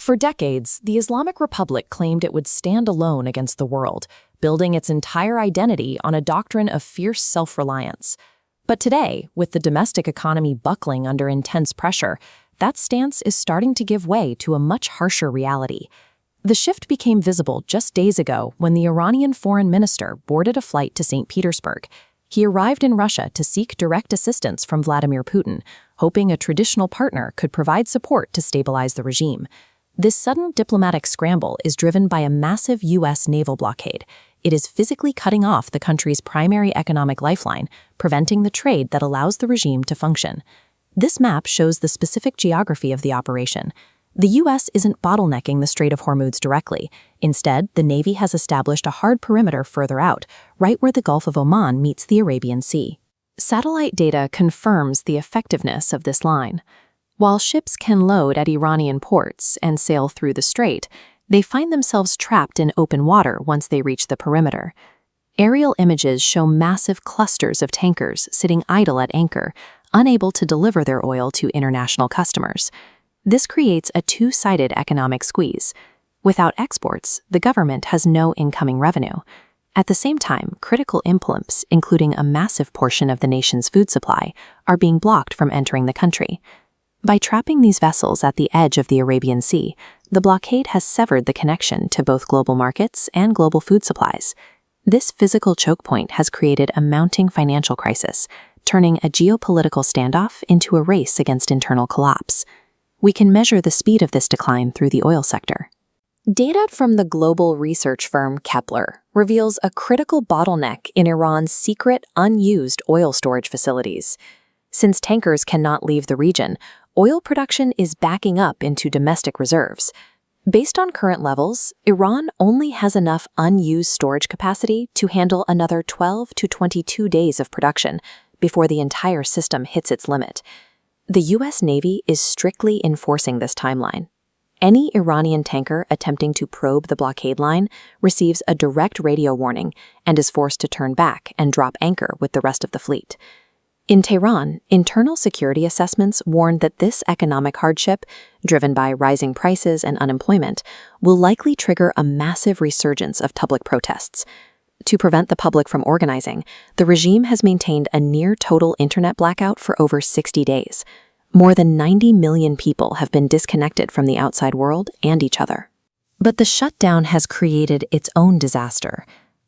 For decades, the Islamic Republic claimed it would stand alone against the world, building its entire identity on a doctrine of fierce self-reliance. But today, with the domestic economy buckling under intense pressure, that stance is starting to give way to a much harsher reality. The shift became visible just days ago when the Iranian foreign minister boarded a flight to St. Petersburg. He arrived in Russia to seek direct assistance from Vladimir Putin, hoping a traditional partner could provide support to stabilize the regime. This sudden diplomatic scramble is driven by a massive U.S. naval blockade. It is physically cutting off the country's primary economic lifeline, preventing the trade that allows the regime to function. This map shows the specific geography of the operation. The U.S. isn't bottlenecking the Strait of Hormuz directly. Instead, the Navy has established a hard perimeter further out, right where the Gulf of Oman meets the Arabian Sea. Satellite data confirms the effectiveness of this line. While ships can load at Iranian ports and sail through the strait, they find themselves trapped in open water once they reach the perimeter. Aerial images show massive clusters of tankers sitting idle at anchor, unable to deliver their oil to international customers. This creates a two-sided economic squeeze. Without exports, the government has no incoming revenue. At the same time, critical inputs, including a massive portion of the nation's food supply, are being blocked from entering the country. By trapping these vessels at the edge of the Arabian Sea, the blockade has severed the connection to both global markets and global food supplies. This physical choke point has created a mounting financial crisis, turning a geopolitical standoff into a race against internal collapse. We can measure the speed of this decline through the oil sector. Data from the global research firm Kepler reveals a critical bottleneck in Iran's secret, unused oil storage facilities. Since tankers cannot leave the region, oil production is backing up into domestic reserves. Based on current levels, Iran only has enough unused storage capacity to handle another 12 to 22 days of production before the entire system hits its limit. The U.S. Navy is strictly enforcing this timeline. Any Iranian tanker attempting to probe the blockade line receives a direct radio warning and is forced to turn back and drop anchor with the rest of the fleet. In Tehran, internal security assessments warn that this economic hardship, driven by rising prices and unemployment, will likely trigger a massive resurgence of public protests. To prevent the public from organizing, the regime has maintained a near-total internet blackout for over 60 days. More than 90 million people have been disconnected from the outside world and each other. But the shutdown has created its own disaster.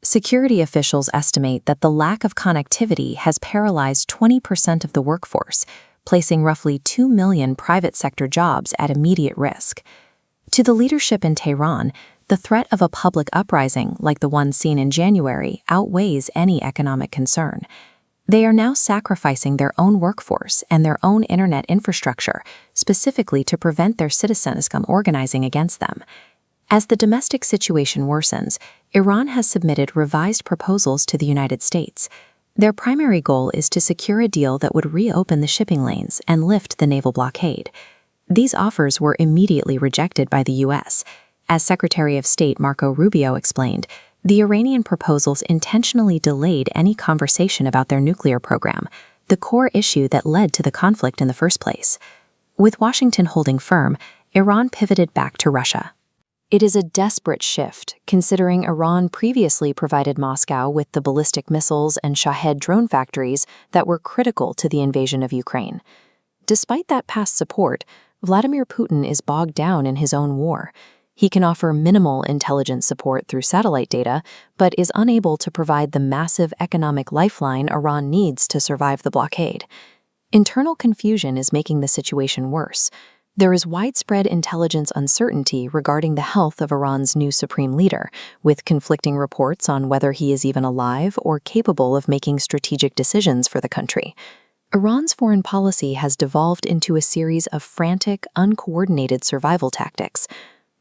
Security officials estimate that the lack of connectivity has paralyzed 20% of the workforce, placing roughly 2 million private sector jobs at immediate risk. To the leadership in Tehran, the threat of a public uprising like the one seen in January outweighs any economic concern. They are now sacrificing their own workforce and their own internet infrastructure, specifically to prevent their citizens from organizing against them. As the domestic situation worsens, Iran has submitted revised proposals to the United States. Their primary goal is to secure a deal that would reopen the shipping lanes and lift the naval blockade. These offers were immediately rejected by the U.S. As Secretary of State Marco Rubio explained, the Iranian proposals intentionally delayed any conversation about their nuclear program, the core issue that led to the conflict in the first place. With Washington holding firm, Iran pivoted back to Russia. It is a desperate shift, considering Iran previously provided Moscow with the ballistic missiles and Shahed drone factories that were critical to the invasion of Ukraine. Despite that past support, Vladimir Putin is bogged down in his own war. He can offer minimal intelligence support through satellite data, but is unable to provide the massive economic lifeline Iran needs to survive the blockade. Internal confusion is making the situation worse. There is widespread intelligence uncertainty regarding the health of Iran's new supreme leader, with conflicting reports on whether he is even alive or capable of making strategic decisions for the country. Iran's foreign policy has devolved into a series of frantic, uncoordinated survival tactics.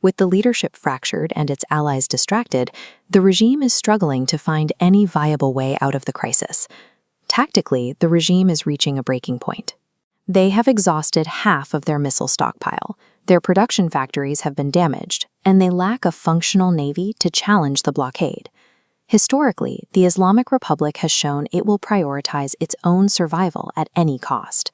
With the leadership fractured and its allies distracted, the regime is struggling to find any viable way out of the crisis. Tactically, the regime is reaching a breaking point. They have exhausted half of their missile stockpile, their production factories have been damaged, and they lack a functional navy to challenge the blockade. Historically, the Islamic Republic has shown it will prioritize its own survival at any cost.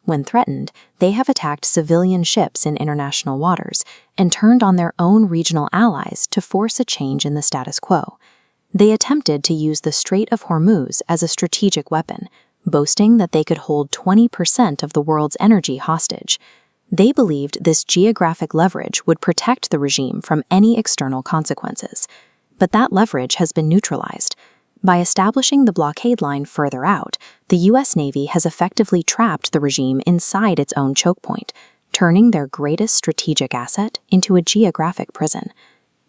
When threatened, they have attacked civilian ships in international waters and turned on their own regional allies to force a change in the status quo. They attempted to use the Strait of Hormuz as a strategic weapon, boasting that they could hold 20% of the world's energy hostage. They believed this geographic leverage would protect the regime from any external consequences. But that leverage has been neutralized. By establishing the blockade line further out, the U.S. Navy has effectively trapped the regime inside its own choke point, turning their greatest strategic asset into a geographic prison.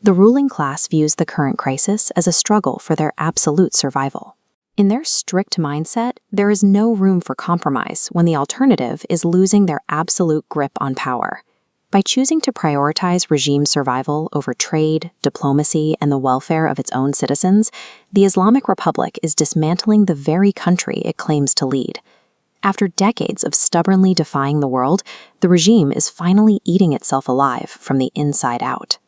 The ruling class views the current crisis as a struggle for their absolute survival. In their strict mindset, there is no room for compromise when the alternative is losing their absolute grip on power. By choosing to prioritize regime survival over trade, diplomacy, and the welfare of its own citizens, the Islamic Republic is dismantling the very country it claims to lead. After decades of stubbornly defying the world, the regime is finally eating itself alive from the inside out.